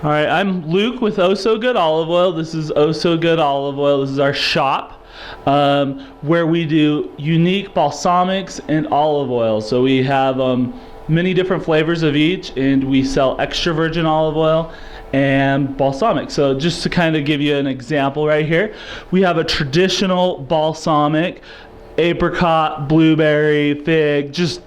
All right, I'm Luke with Oh So Good Olive Oil. This is Oh So Good Olive Oil. This is our shop where we do unique balsamics and olive oil. So we have many different flavors of each, and we sell extra virgin olive oil and balsamic. So just to kind of give you an example right here, we have a traditional balsamic, apricot, blueberry, fig, just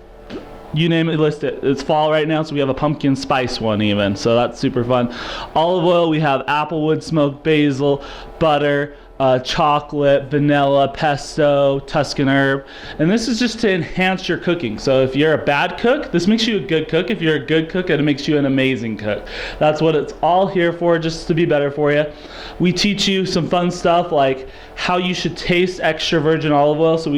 you name it, list it. It's fall right now, so we have a pumpkin spice one even, so that's super fun. Olive oil, we have applewood, smoked basil, butter, chocolate, vanilla, pesto, Tuscan herb, and this is just to enhance your cooking. So if you're a bad cook, this makes you a good cook. If you're a good cook, it makes you an amazing cook. That's what it's all here for, just to be better for you. We teach you some fun stuff like how you should taste extra virgin olive oil. So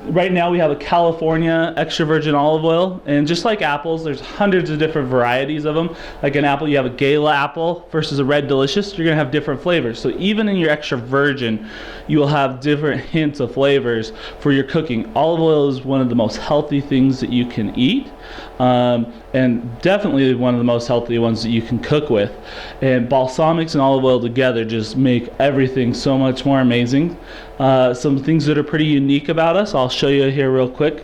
right now we have a California extra virgin olive oil, and just like apples, there's hundreds of different varieties of them. Like an apple, you have a Gala apple versus a Red Delicious, you're gonna have different flavors. So even in your extra virgin, you will have different hints of flavors for your cooking. Olive oil is one of the most healthy things that you can eat, and definitely one of the most healthy ones that you can cook with. And balsamics and olive oil together just make everything so much more amazing. Some things that are pretty unique about us, I'll show you here real quick.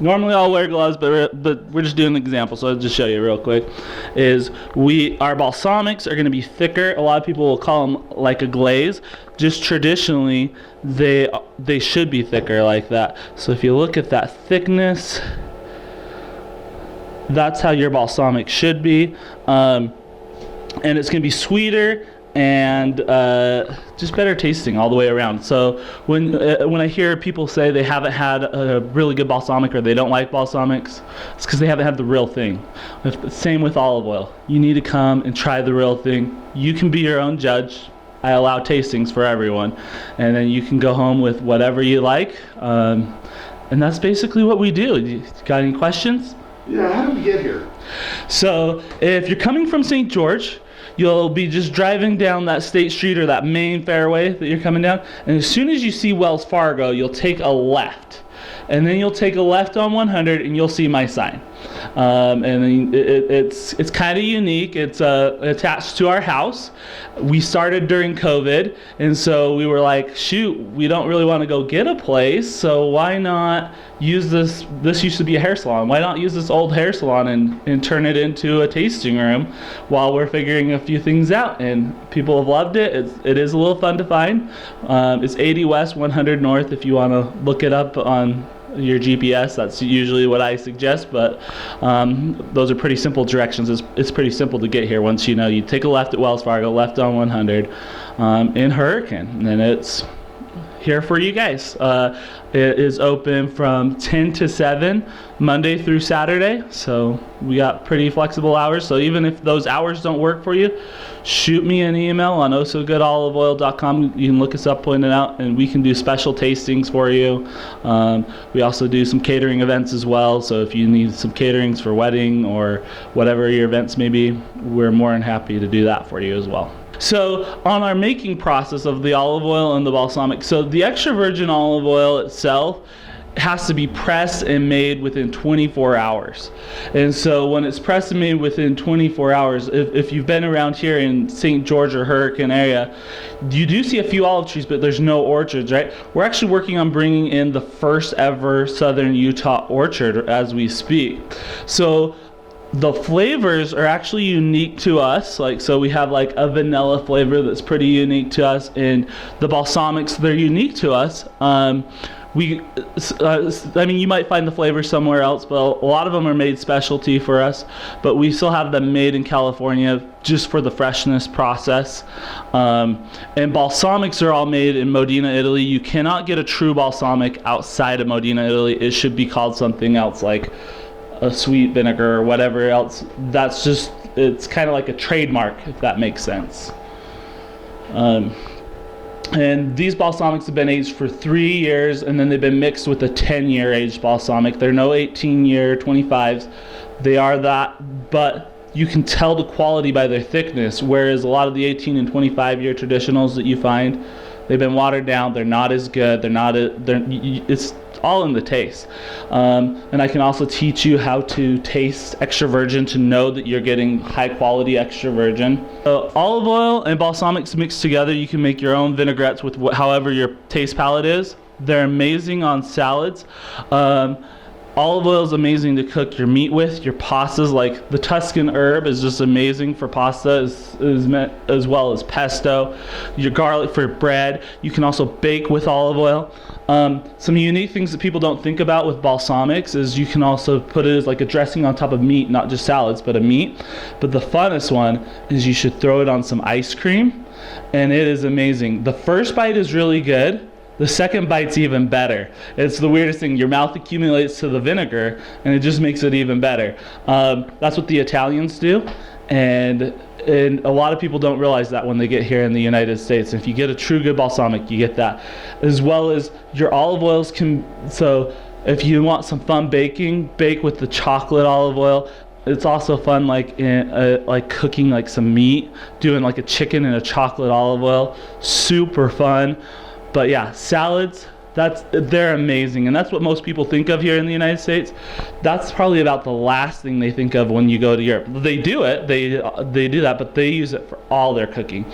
Normally I'll wear gloves, but we're just doing an example, so I'll just show you real quick. Our balsamics are going to be thicker. A lot of people will call them like a glaze. Just traditionally, they should be thicker like that. So if you look at that thickness, that's how your balsamic should be, and it's going to be sweeter and just better tasting all the way around. So when I hear people say they haven't had a really good balsamic or they don't like balsamics, it's because they haven't had the real thing. Same with olive oil. You need to come and try the real thing. You can be your own judge. I allow tastings for everyone, and then you can go home with whatever you like, and that's basically what we do. You got any questions? Yeah, how did we get here? So if you're coming from St. George, you'll be just driving down that state street or that main fairway that you're coming down, and as soon as you see Wells Fargo, you'll take a left, and then you'll take a left on 100 and you'll see my sign. And then it's kind of unique. It's attached to our house. We started during COVID, and so we were like, shoot, we don't really want to go get a place, so why not use this used to be a hair salon, why not use this old hair salon and turn it into a tasting room while we're figuring a few things out. And people have loved it. It is a little fun to find. It's 80 West 100 North if you want to look it up on your GPS. That's usually what I suggest, but those are pretty simple directions. It's pretty simple to get here. Once you know, you take a left at Wells Fargo, left on 100 in Hurricane, and then it's here for you guys. It is open from 10 to 7 Monday through Saturday, so we got pretty flexible hours. So even if those hours don't work for you, shoot me an email on ohsogoodoliveoil.com. You can look us up, point it out, and we can do special tastings for you. We also do some catering events as well, so if you need some caterings for wedding or whatever your events may be, we're more than happy to do that for you as well. So on our making process of the olive oil and the balsamic, so the extra virgin olive oil itself has to be pressed and made within 24 hours. And so when it's pressed and made within 24 hours, if you've been around here in St. George or Hurricane area, you do see a few olive trees, but there's no orchards, right? We're actually working on bringing in the first ever Southern Utah orchard as we speak. So the flavors are actually unique to us. So we have like a vanilla flavor that's pretty unique to us, and the balsamics, they're unique to us. I mean, you might find the flavor somewhere else, but a lot of them are made specialty for us, but we still have them made in California just for the freshness process. And balsamics are all made in Modena, Italy. You cannot get a true balsamic outside of Modena, Italy. It should be called something else, like a sweet vinegar or whatever else. That's just, it's kind of like a trademark, if that makes sense. And these balsamics have been aged for 3 years, and then they've been mixed with a 10-year aged balsamic. They're no 18-year 25s. They are that, but you can tell the quality by their thickness, whereas a lot of the 18 and 25-year traditionals that you find, They've been watered down. They're not as good. It's all in the taste. And I can also teach you how to taste extra virgin to know that you're getting high quality extra virgin. So olive oil and balsamics mixed together, you can make your own vinaigrettes with however your taste palette is. They're amazing on salads. Olive oil is amazing to cook your meat with, your pastas. Like the Tuscan herb is just amazing for pasta, as well as pesto. Your garlic for bread. You can also bake with olive oil. Some unique things that people don't think about with balsamics is you can also put it as like a dressing on top of meat, not just salads, but a meat. But the funnest one is you should throw it on some ice cream, and it is amazing. The first bite is really good. The second bite's even better. It's the weirdest thing. Your mouth accumulates to the vinegar, and it just makes it even better. That's what the Italians do, and a lot of people don't realize that when they get here in the United States. If you get a true good balsamic, you get that. As well as your olive oils so if you want some fun baking, bake with the chocolate olive oil. It's also fun like cooking like some meat, doing like a chicken in a chocolate olive oil. Super fun. But yeah, salads, they're amazing, and that's what most people think of here in the United States. That's probably about the last thing they think of when you go to Europe. They do it, they do that, but they use it for all their cooking.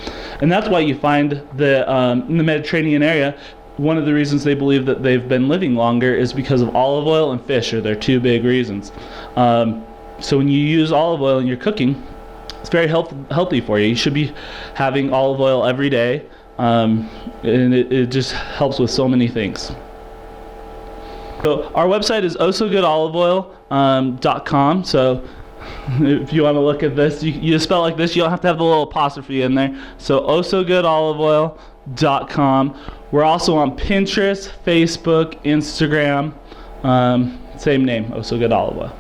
And that's why you find in the Mediterranean area, one of the reasons they believe that they've been living longer is because of olive oil and fish are their two big reasons. So when you use olive oil in your cooking, it's very healthy for you. You should be having olive oil every day. And it just helps with so many things. So our website is ohsogoodoliveoil.com. So if you want to look at this, you spell it like this. You don't have to have the little apostrophe in there. So ohsogoodoliveoil.com. We're also on Pinterest, Facebook, Instagram. Same name, Oh So Good Olive Oil.